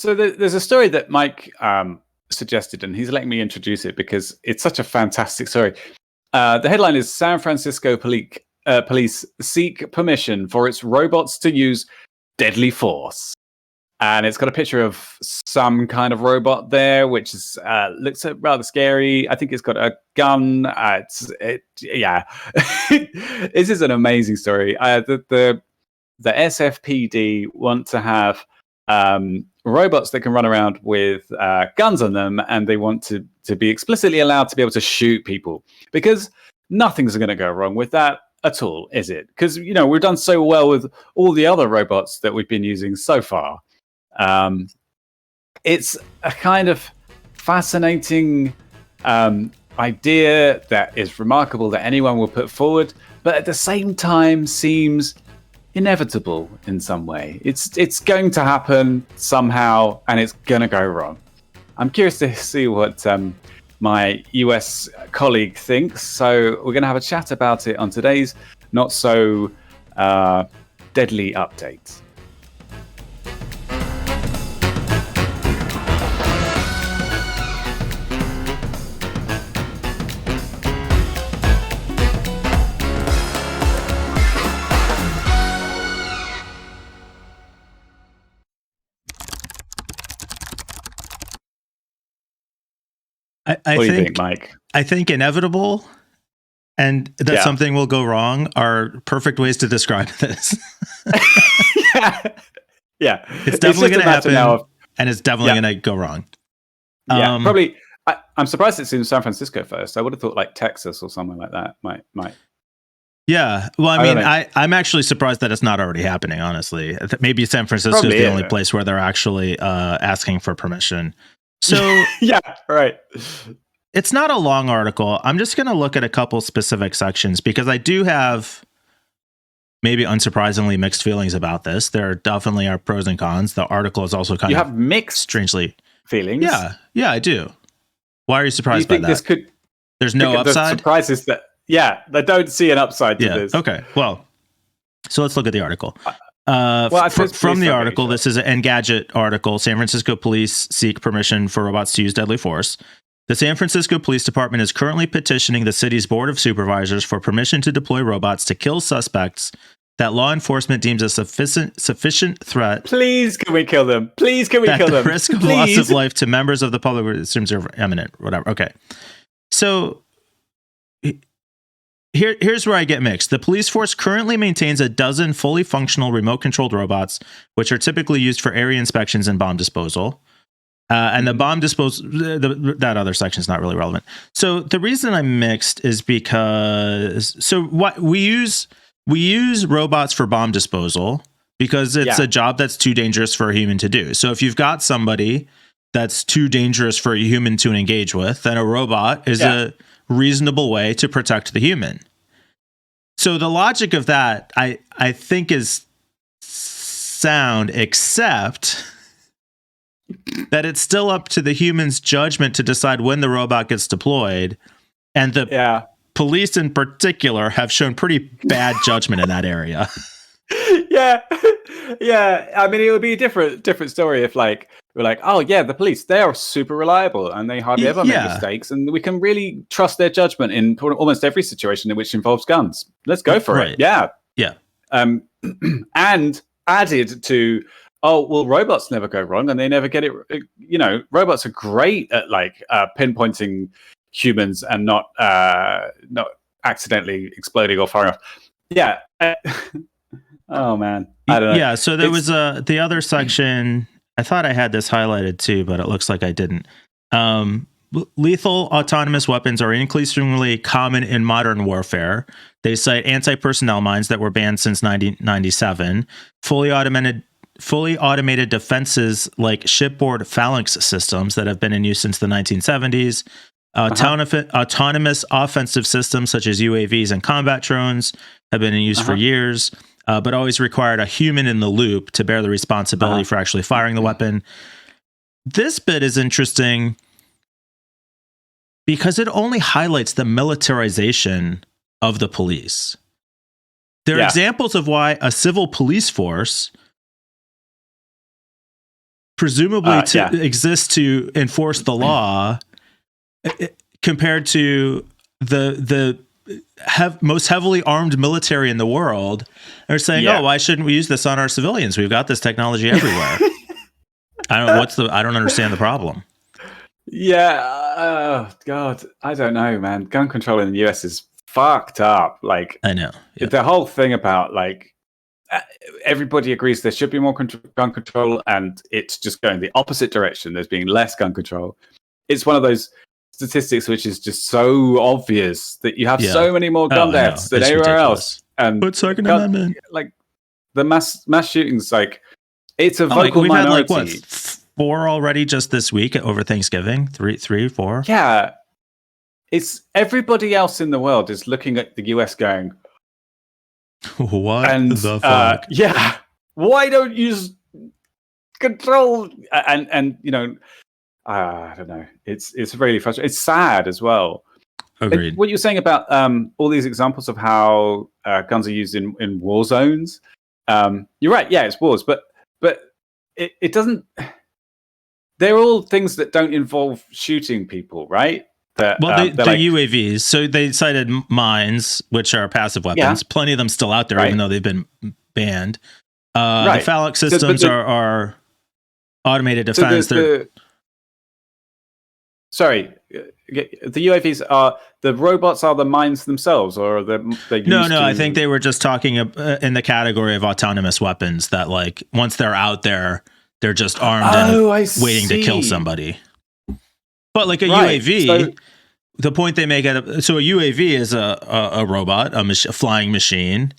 So there's a story that Mike suggested, and he's letting me introduce it because it's such a fantastic story. The headline is San Francisco police seek permission for its robots to use deadly force. And it's got a picture of some kind of robot there, which is looks rather scary. I think it's got a gun. Yeah. This is an amazing story. The SFPD want to have robots that can run around with guns on them, and they want to be explicitly allowed to be able to shoot people, because nothing's going to go wrong with that at all, is it? Because, you know, we've done so well with all the other robots that we've been using so far. It's a kind of fascinating idea that is remarkable that anyone will put forward, but at the same time seems inevitable in some way. It's going to happen somehow, and it's going to go wrong. I'm curious to see what my US colleague thinks, so we're going to have a chat about it on today's Not So Deadly Update. I What do you think, Mike? I think inevitable and that something will go wrong are perfect ways to describe this. Yeah. It's definitely going to happen, and it's definitely going to go wrong. Yeah, probably. I'm surprised it's in San Francisco first. I would have thought like Texas or somewhere like that might. Yeah. Well, I mean, I'm actually surprised that it's not already happening, honestly. Maybe San Francisco is the only place where they're actually asking for permission. So yeah, right. It's not a long article. I'm just going to look at a couple specific sections because I do have, maybe unsurprisingly, mixed feelings about this. There definitely are pros and cons. The article is also kind of... You have mixed strangely feelings? Yeah, I do. Why are you surprised by that? This could... There's no upside? The surprise is that, I don't see an upside to this. Okay, well, so let's look at the article. From the article, this is an Engadget article. San Francisco police seek permission for robots to use deadly force. The San Francisco Police Department is currently petitioning the city's Board of Supervisors for permission to deploy robots to kill suspects that law enforcement deems a sufficient threat. Please, can we kill them? Please, can we kill them? The risk of loss of life to members of the public assumes are imminent. Whatever. Okay. So here's where I get mixed. The police force currently maintains a dozen fully functional remote-controlled robots, which are typically used for area inspections and bomb disposal. And the bomb disposal, that other section is not really relevant. So the reason I'm mixed is because what we use robots for bomb disposal because it's a job that's too dangerous for a human to do. So if you've got somebody that's too dangerous for a human to engage with, then a robot is a reasonable way to protect the human. So the logic of that, I think, is sound, except that it's still up to the human's judgment to decide when the robot gets deployed. And the police in particular have shown pretty bad judgment in that area. Yeah. I mean, it would be a different story if we're like, oh yeah, the police, they are super reliable and they hardly ever make mistakes, and we can really trust their judgment in almost every situation in which involves guns. Let's go for it. Yeah. And added to, oh well, robots never go wrong and they never get it. You know, robots are great at pinpointing humans and not accidentally exploding or firing off. Yeah. Oh man, I don't know. Yeah. So there was the other section. I thought I had this highlighted too, but it looks like I didn't. Lethal autonomous weapons are increasingly common in modern warfare. They cite anti-personnel mines that were banned since 1997, fully automated defenses like shipboard phalanx systems that have been in use since the 1970s, autonomous offensive systems such as UAVs and combat drones have been in use for years, but always required a human in the loop to bear the responsibility for actually firing the weapon. This bit is interesting because it only highlights the militarization of the police. There are examples of why a civil police force presumably exist to enforce the law, compared to the most heavily armed military in the world, are saying, "Oh, why shouldn't we use this on our civilians? We've got this technology everywhere." I don't understand the problem. Yeah, God, I don't know, man. Gun control in the US is fucked up. Like, I know the whole thing about like everybody agrees there should be more gun control, and it's just going the opposite direction. There's being less gun control. It's one of those statistics which is just so obvious that you have so many more gun deaths than anywhere else. And but Second Amendment, like the mass shootings, like it's a vocal we've minority. Had like 4 already just this week over Thanksgiving. 3, 4. Yeah, it's everybody else in the world is looking at the US going, what the fuck? Yeah, why don't you control? And you know, I don't know. It's really frustrating. It's sad as well. Agreed. And what you're saying about all these examples of how guns are used in war zones. You're right. Yeah, it's wars, but it doesn't. They're all things that don't involve shooting people, right? They're like, UAVs. So they cited mines, which are passive weapons. Plenty of them still out there, even though they've been banned. The phallic systems are automated defense. Sorry, the UAVs are the robots, are the mines themselves, or are they? No. I think they were just talking in the category of autonomous weapons that, like, once they're out there, they're just armed and waiting to kill somebody. But like a UAV, the point they make a UAV is a robot, a flying machine,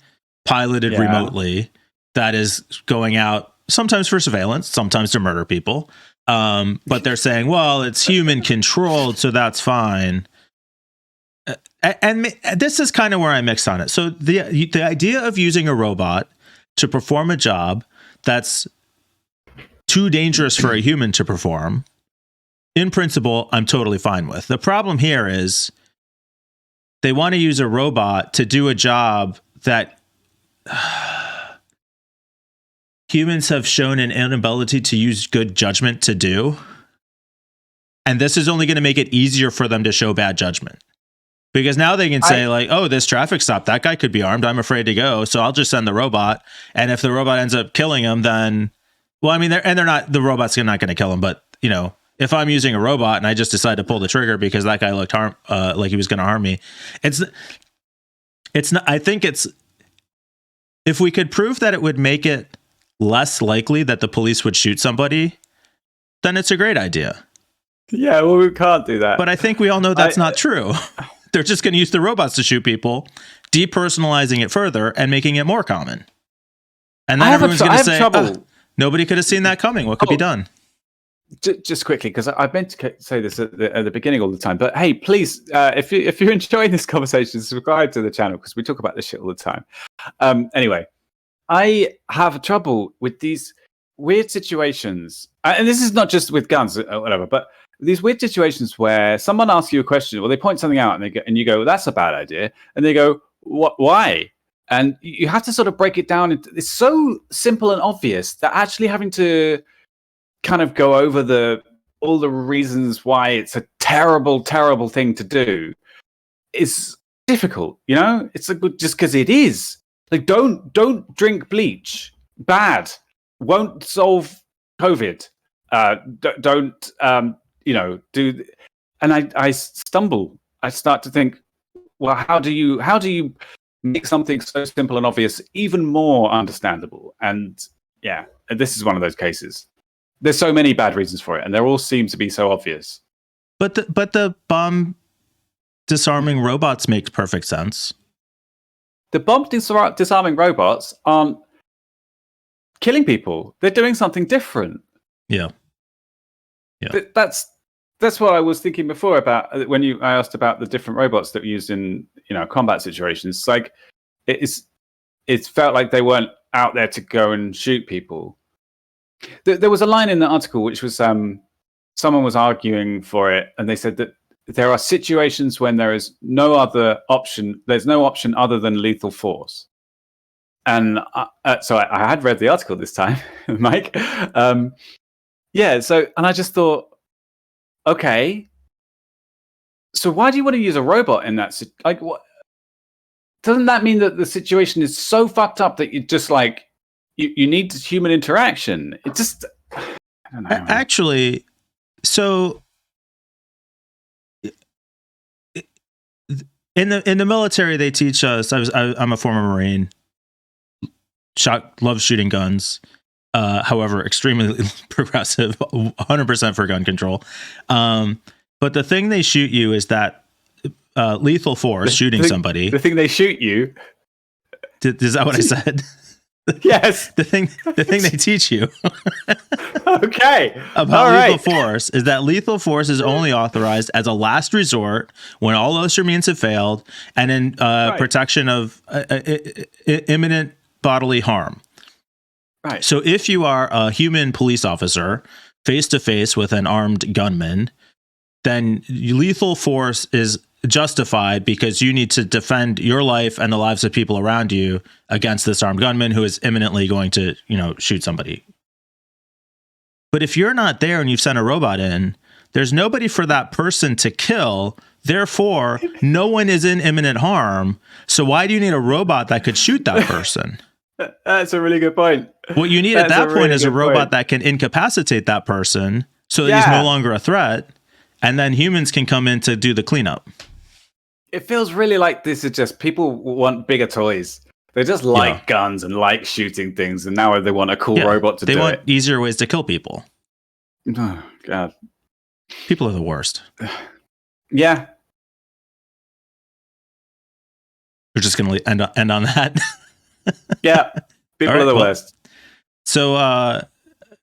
piloted remotely, that is going out sometimes for surveillance, sometimes to murder people. But they're saying, well, it's human controlled, so that's fine. And this is kind of where I mixed on it. So the idea of using a robot to perform a job that's too dangerous for a human to perform, in principle, I'm totally fine with. The problem here is they want to use a robot to do a job that humans have shown an inability to use good judgment to do. And this is only going to make it easier for them to show bad judgment. Because now they can say, like, oh, this traffic stop, that guy could be armed, I'm afraid to go, so I'll just send the robot. And if the robot ends up killing him, then, well, I mean, the robot's not going to kill him, but, you know, if I'm using a robot and I just decide to pull the trigger because that guy looked like he was going to harm me, it's not. I think it's, if we could prove that it would make it less likely that the police would shoot somebody, then it's a great idea. Yeah, well, we can't do that. But I think we all know that's not true. They're just going to use the robots to shoot people, depersonalizing it further and making it more common. And then everyone's going to say, nobody could have seen that coming. What could be done? Just quickly, because I meant to say this at the beginning all the time, but hey, please, if you're enjoying this conversation, subscribe to the channel, because we talk about this shit all the time. Anyway, I have trouble with these weird situations, and this is not just with guns or whatever, but these weird situations where someone asks you a question, or they point something out, and you go, well, "That's a bad idea," and they go, "What? Why?" And you have to sort of break it down. It's so simple and obvious that actually having to kind of go over all the reasons why it's a terrible, terrible thing to do is difficult. You know, it's just because it is. Like, don't drink bleach. Bad. Won't solve COVID. Don't do. And I stumble. I start to think, well, how do you make something so simple and obvious even more understandable? And yeah, this is one of those cases. There's so many bad reasons for it, and they all seem to be so obvious. But the bomb disarming robots makes perfect sense. The bomb disarming robots aren't killing people. They're doing something different. Yeah. That's what I was thinking before about when I asked about the different robots that were used in combat situations. Like it felt like they weren't out there to go and shoot people. There was a line in the article which was someone was arguing for it, and they said that there are situations when there is no other option. There's no option other than lethal force. And so I had read the article this time, Mike. Yeah. So, and I just thought, okay, so why do you want to use a robot in that? Like, what? Doesn't that mean that the situation is so fucked up that you just like you need human interaction? It just, I don't know. Actually, so in the military, they teach us. I'm a former Marine. Love shooting guns. However, extremely progressive, 100% for gun control. But the thing they shoot you is that lethal force, shooting somebody. The thing they shoot you. Is that what I said? Yes. the thing they teach you. Okay. About lethal force is that lethal force is only authorized as a last resort when all other means have failed and in protection of imminent bodily harm. Right. So if you are a human police officer face to face with an armed gunman, then lethal force is justified because you need to defend your life and the lives of people around you against this armed gunman who is imminently going to, shoot somebody. But if you're not there and you've sent a robot in, there's nobody for that person to kill. Therefore, no one is in imminent harm. So why do you need a robot that could shoot that person? That's a really good point. What you need at that point is a robot that can incapacitate that person so that he's no longer a threat. And then humans can come in to do the cleanup. It feels really like this is just people want bigger toys. They just like guns and like shooting things. And now they want a cool robot to do it. They want easier ways to kill people. Oh, God. People are the worst. Yeah. We're just going to end on that. Yeah. People are the worst. So,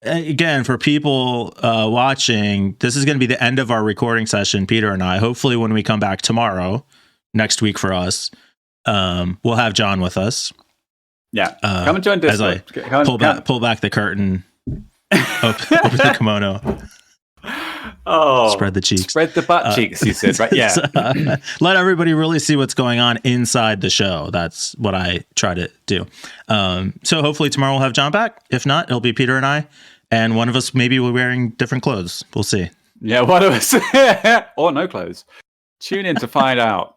again, for people watching, this is going to be the end of our recording session, Peter and I. Hopefully when we come back tomorrow, next week for us, we'll have Jon with us. Yeah. Come and join Discord. As I pull back the curtain, open the kimono. Oh, spread the cheeks. Spread the butt cheeks, you said, right? Yeah. Let everybody really see what's going on inside the show. That's what I try to do. So hopefully tomorrow we'll have Jon back. If not, it'll be Peter and I. And one of us maybe will be wearing different clothes. We'll see. Yeah, one of us. Or no clothes. Tune in to find out.